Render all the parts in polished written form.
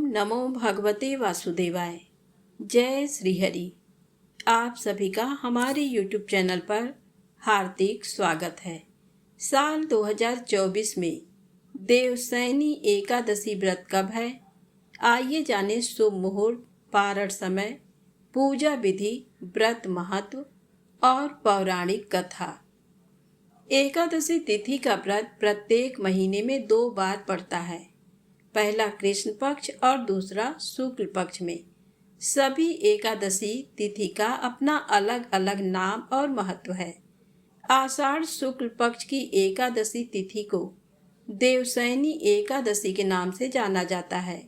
नमो भगवते वासुदेवाय। जय श्री हरि। आप सभी का हमारे YouTube चैनल पर हार्दिक स्वागत है। साल 2024 में देवसैनी एकादशी व्रत कब है? आइए जाने शुभ मुहूर्त, पारण समय, पूजा विधि, व्रत महत्व और पौराणिक कथा। एकादशी तिथि का व्रत प्रत्येक महीने में 2 बार पड़ता है, पहला कृष्ण पक्ष और दूसरा शुक्ल पक्ष में। सभी एकादशी तिथि का अपना अलग अलग नाम और महत्व है। आषाढ़ शुक्ल पक्ष की एकादशी तिथि को देवसैनी एकादशी के नाम से जाना जाता है।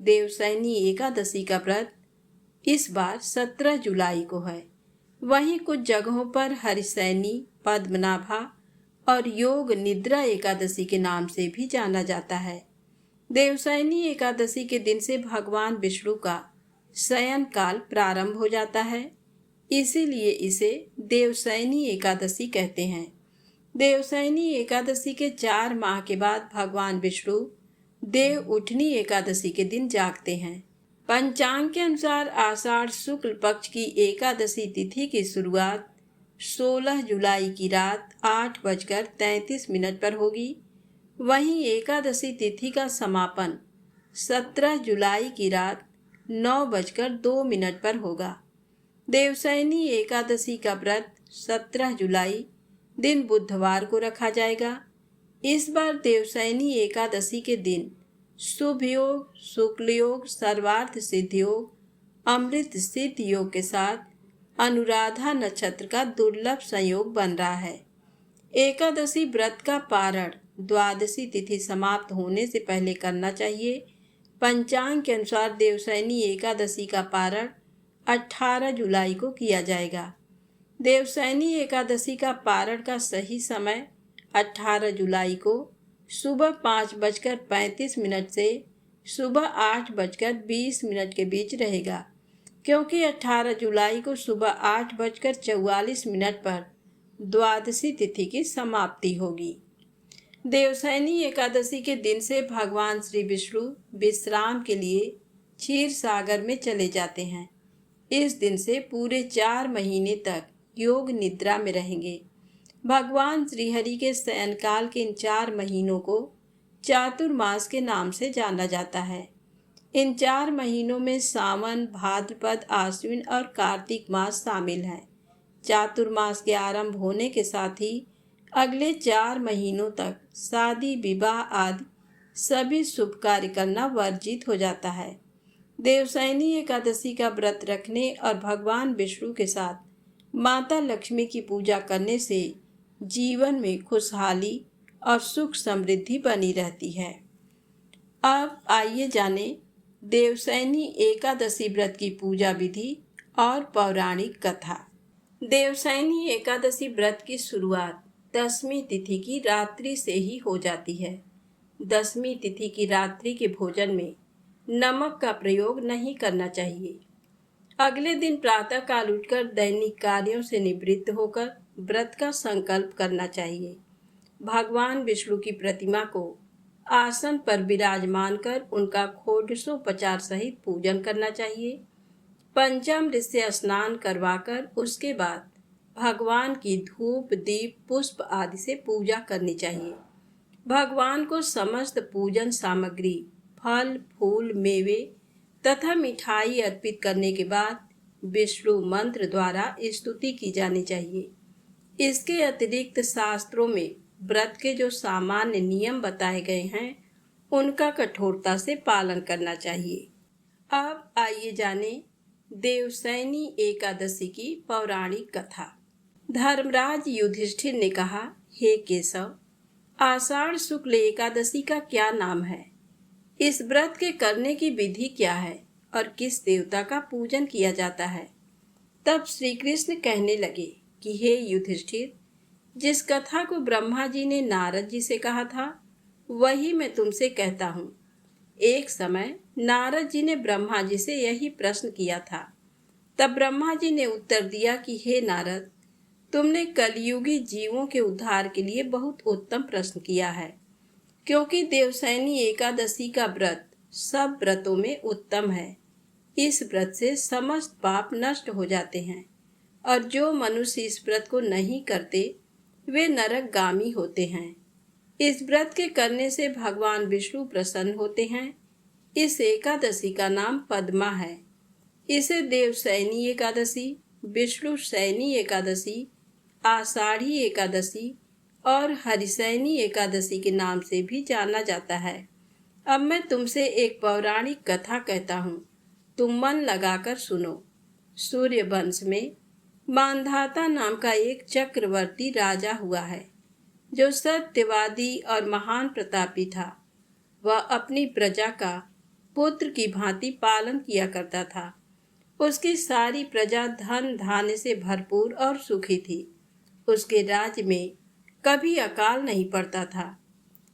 देवसैनी एकादशी का व्रत इस बार 17 जुलाई को है। वहीं कुछ जगहों पर हरिसैनी, पद्मनाभा और योग निद्रा एकादशी के नाम से भी जाना जाता है। देवसैनी एकादशी के दिन से भगवान विष्णु का शयन काल प्रारंभ हो जाता है, इसीलिए इसे देवसैनी एकादशी कहते हैं। देवसैनी एकादशी के 4 माह के बाद भगवान विष्णु देव उठनी एकादशी के दिन जागते हैं। पंचांग के अनुसार आषाढ़ शुक्ल पक्ष की एकादशी तिथि की शुरुआत 16 जुलाई की रात 8:33 पर होगी। वहीं एकादशी तिथि का समापन 17 जुलाई की रात 9:02 पर होगा। देवसैनी एकादशी का व्रत 17 जुलाई दिन बुधवार को रखा जाएगा। इस बार देवसैनी एकादशी के दिन शुभ योग, शुक्ल योग, सर्वार्थ सिद्ध योग, अमृत सिद्ध योग के साथ अनुराधा नक्षत्र का दुर्लभ संयोग बन रहा है। एकादशी व्रत का पारण द्वादशी तिथि समाप्त होने से पहले करना चाहिए। पंचांग के अनुसार देवसैनी एकादशी का पारण 18 जुलाई को किया जाएगा। देवसैनी एकादशी का पारण का सही समय 18 जुलाई को सुबह 5:35 से सुबह 8:20 के बीच रहेगा, क्योंकि 18 जुलाई को सुबह 8:44 पर द्वादशी तिथि की समाप्ति होगी। देवसैनी एकादशी के दिन से भगवान श्री विष्णु विश्राम के लिए क्षीर सागर में चले जाते हैं। इस दिन से पूरे 4 महीने तक योग निद्रा में रहेंगे। भगवान श्रीहरि के शयनकाल के इन 4 महीनों को चातुर्मास के नाम से जाना जाता है। इन 4 महीनों में सावन, भाद्रपद, आश्विन और कार्तिक मास शामिल हैं। चातुर्मास के आरंभ होने के साथ ही अगले 4 महीनों तक शादी, विवाह आदि सभी शुभ कार्य करना वर्जित हो जाता है। देवसैनी एकादशी का व्रत रखने और भगवान विष्णु के साथ माता लक्ष्मी की पूजा करने से जीवन में खुशहाली और सुख समृद्धि बनी रहती है। अब आइए जानें देवसैनी एकादशी व्रत की पूजा विधि और पौराणिक कथा। देवसैनी एकादशी व्रत की शुरुआत 10वीं तिथि की रात्रि से ही हो जाती है। 10वीं तिथि की रात्रि के भोजन में नमक का प्रयोग नहीं करना चाहिए। अगले दिन प्रातः काल उठकर दैनिक कार्यों से निवृत्त होकर व्रत का संकल्प करना चाहिए। भगवान विष्णु की प्रतिमा को आसन पर विराजमान कर उनका षोडशोपचार सहित पूजन करना चाहिए। पंचामृत से स्नान करवाकर उसके बाद भगवान की धूप, दीप, पुष्प आदि से पूजा करनी चाहिए। भगवान को समस्त पूजन सामग्री, फल, फूल, मेवे तथा मिठाई अर्पित करने के बाद विष्णु मंत्र द्वारा स्तुति की जानी चाहिए। इसके अतिरिक्त शास्त्रों में व्रत के जो सामान्य नियम बताए गए हैं, उनका कठोरता से पालन करना चाहिए। अब आइए जानें देवसैनी एकादशी की पौराणिक कथा। धर्मराज युधिष्ठिर ने कहा, हे केशव, आषाढ़ शुक्ल एकादशी का क्या नाम है? इस व्रत के करने की विधि क्या है और किस देवता का पूजन किया जाता है? तब श्री कृष्ण कहने लगे कि हे युधिष्ठिर, जिस कथा को ब्रह्मा जी ने नारद जी से कहा था, वही मैं तुमसे कहता हूँ। एक समय नारद जी ने ब्रह्मा जी से यही प्रश्न किया था। तब ब्रह्मा जी ने उत्तर दिया कि हे नारद, तुमने कलयुगी जीवों के उद्धार के लिए बहुत उत्तम प्रश्न किया है, क्योंकि देवसैनी एकादशी का व्रत सब व्रतों में उत्तम है। इस व्रत से समस्त पाप नष्ट हो जाते हैं और जो मनुष्य इस व्रत को नहीं करते वे नरकगामी होते हैं। इस व्रत के करने से भगवान विष्णु प्रसन्न होते हैं। इस एकादशी का नाम पद्मा है। इसे देवशयनी एकादशी, विष्णु शयनी एकादशी, आषाढ़ी एकादशी और हरिशयनी एकादशी के नाम से भी जाना जाता है। अब मैं तुमसे एक पौराणिक कथा कहता हूँ, तुम मन लगाकर सुनो। सूर्य वंश में मांधाता नाम का एक चक्रवर्ती राजा हुआ है जो सत्यवादी और महान प्रतापी था। वह अपनी प्रजा का पुत्र की भांति पालन किया करता था। उसकी सारी प्रजा धन धान्य से भरपूर और सुखी थी। उसके राज्य में कभी अकाल नहीं पड़ता था।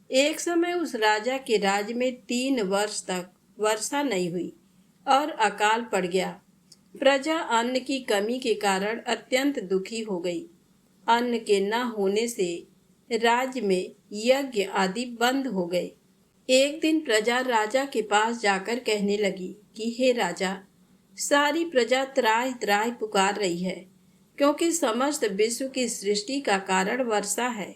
एक समय उस राजा के राज्य में 3 वर्ष तक वर्षा नहीं हुई और अकाल पड़ गया। प्रजा अन्न की कमी के कारण अत्यंत दुखी हो गई। अन्न के न होने से राज्य में यज्ञ आदि बंद हो गए। एक दिन प्रजा राजा के पास जाकर कहने लगी कि हे राजा, सारी प्रजा त्राहि त्राहि पुकार रही है क्योंकि समस्त विश्व की सृष्टि का कारण वर्षा है।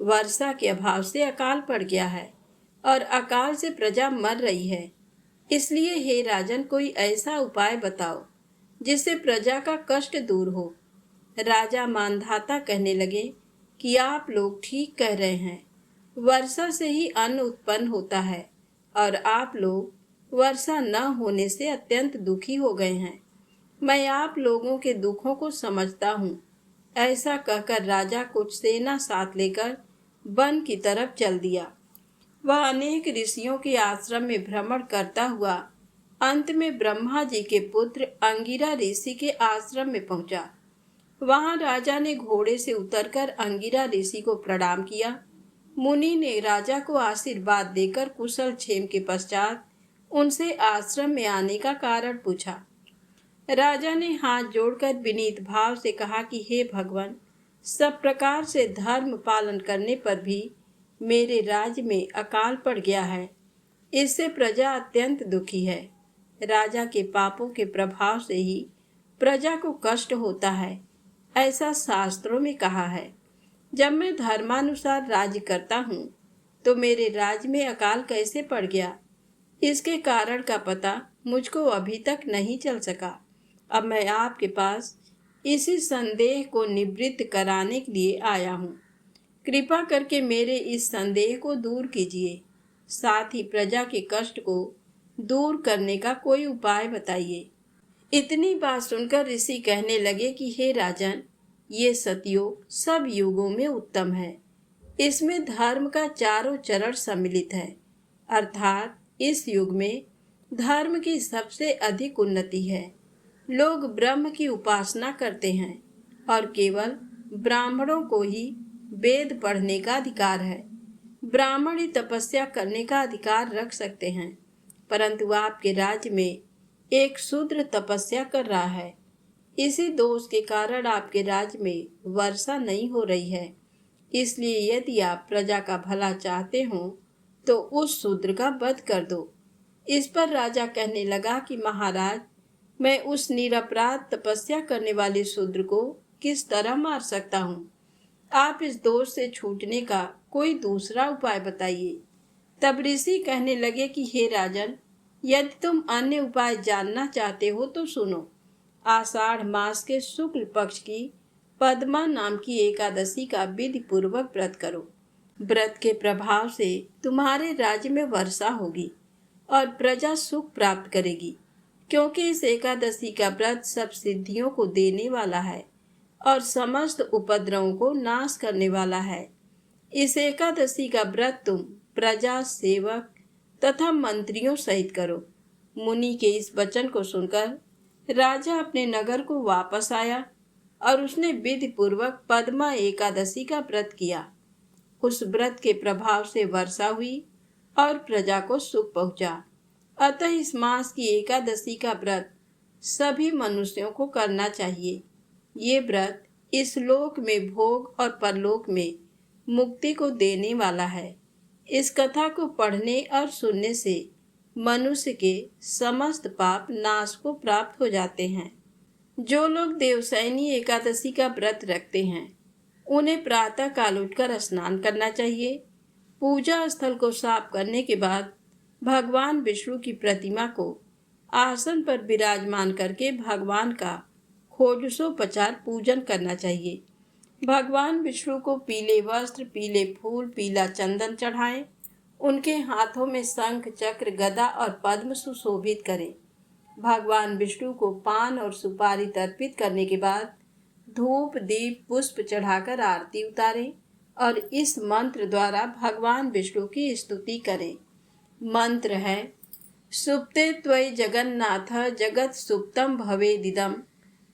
वर्षा के अभाव से अकाल पड़ गया है और अकाल से प्रजा मर रही है। इसलिए हे राजन, कोई ऐसा उपाय बताओ जिससे प्रजा का कष्ट दूर हो। राजा मानधाता कहने लगे कि आप लोग ठीक कह रहे हैं। वर्षा से ही अन्न उत्पन्न होता है और आप लोग वर्षा न होने से अत्यंत दुखी हो गए हैं। मैं आप लोगों के दुखों को समझता हूँ। ऐसा कहकर राजा कुछ सेना साथ लेकर वन की तरफ चल दिया। वह अनेक ऋषियों के आश्रम में भ्रमण करता हुआ अंत में ब्रह्मा जी के पुत्र अंगिरा ऋषि के आश्रम में पहुंचा। वहां राजा ने घोड़े से उतरकर अंगिरा ऋषि को प्रणाम किया। मुनि ने राजा को आशीर्वाद देकर कुशल क्षेम के पश्चात उनसे आश्रम में आने का कारण पूछा। राजा ने हाथ जोड़कर विनीत भाव से कहा कि हे भगवान, सब प्रकार से धर्म पालन करने पर भी मेरे राज्य में अकाल पड़ गया है। इससे प्रजा अत्यंत दुखी है। राजा के पापों के प्रभाव से ही प्रजा को कष्ट होता है, ऐसा शास्त्रों में कहा है। जब मैं धर्मानुसार राज्य करता हूँ तो मेरे राज्य में अकाल कैसे पड़ गया, इसके कारण का पता मुझको अभी तक नहीं चल सका। अब मैं आपके पास इसी संदेह को निवृत्त कराने के लिए आया हूँ। कृपा करके मेरे इस संदेह को दूर कीजिए। साथ ही प्रजा के कष्ट को दूर करने का कोई उपाय बताइए। इतनी बात सुनकर ऋषि कहने लगे कि हे राजन, ये सतयुग सब युगों में उत्तम है। इसमें धर्म का चारों चरण सम्मिलित है, अर्थात इस युग में धर्म की सबसे अधिक उन्नति है। लोग ब्रह्म की उपासना करते हैं और केवल ब्राह्मणों को ही वेद पढ़ने का अधिकार है। ब्राह्मण ही तपस्या करने का अधिकार रख सकते हैं, परंतु आपके राज्य में एक शूद्र तपस्या कर रहा है। इसी दोष के कारण आपके राज्य में वर्षा नहीं हो रही है। इसलिए यदि आप प्रजा का भला चाहते हो तो उस शूद्र का वध कर दो। इस पर राजा कहने लगा कि महाराज, मैं उस निरपराध तपस्या करने वाले शूद्र को किस तरह मार सकता हूँ? आप इस दोष से छूटने का कोई दूसरा उपाय बताइए। तब ऋषि कहने लगे कि हे राजन, यदि तुम अन्य उपाय जानना चाहते हो तो सुनो। आषाढ़ मास के शुक्ल पक्ष की पद्मा नाम की एकादशी का विधि पूर्वक व्रत करो। व्रत के प्रभाव से तुम्हारे राज्य में वर्षा होगी और प्रजा सुख प्राप्त करेगी, क्योंकि इस एकादशी का व्रत सब सिद्धियों को देने वाला है और समस्त उपद्रवों को नाश करने वाला है। इस एकादशी का व्रत तुम प्रजा, सेवक तथा मंत्रियों सहित करो। मुनि के इस वचन को सुनकर राजा अपने नगर को वापस आया और उसने विधि पूर्वक पद्मा एकादशी का व्रत किया। उस व्रत के प्रभाव से वर्षा हुई और प्रजा को सुख पहुंचा। अतः इस मास की एकादशी का व्रत सभी मनुष्यों को करना चाहिए। ये व्रत इस लोक में भोग और परलोक में मुक्ति को देने वाला है। इस कथा को पढ़ने और सुनने से मनुष्य के समस्त पाप नाश को प्राप्त हो जाते हैं। जो लोग देवशयनी एकादशी का व्रत रखते हैं उन्हें प्रातः काल उठकर स्नान करना चाहिए। पूजा स्थल को साफ करने के बाद भगवान विष्णु की प्रतिमा को आसन पर विराजमान करके भगवान का षोडशोपचार पूजन करना चाहिए। भगवान विष्णु को पीले वस्त्र, पीले फूल, पीला चंदन चढ़ाएं। उनके हाथों में शंख, चक्र, गदा और पद्म सुशोभित करें। भगवान विष्णु को पान और सुपारी तर्पित करने के बाद धूप, दीप, पुष्प चढ़ाकर आरती उतारें और इस मंत्र द्वारा भगवान विष्णु की स्तुति करें। मंत्र है: सुप्ते त्वयि जगन्नाथ जगत् सुप्तम भवेदिदं,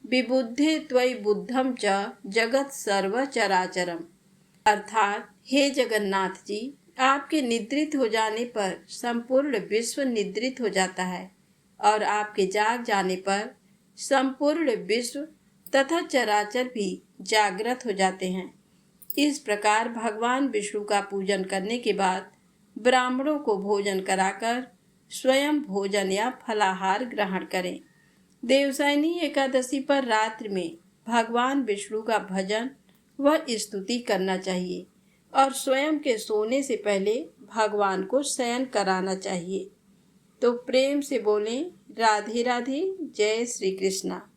विबुद्धे त्वयि बुद्धम च जगत् सर्व चराचरम। अर्थात, हे जगन्नाथ जी, आपके निद्रित हो जाने पर संपूर्ण विश्व निद्रित हो जाता है और आपके जाग जाने पर संपूर्ण विश्व तथा चराचर भी जागृत हो जाते हैं। इस प्रकार भगवान विष्णु का पूजन करने के बाद ब्राह्मणों को भोजन कराकर स्वयं भोजन या फलाहार ग्रहण करें। देवशयनी एकादशी पर रात्रि में भगवान विष्णु का भजन व स्तुति करना चाहिए और स्वयं के सोने से पहले भगवान को शयन कराना चाहिए। तो प्रेम से बोलें राधे राधे, जय श्री कृष्णा।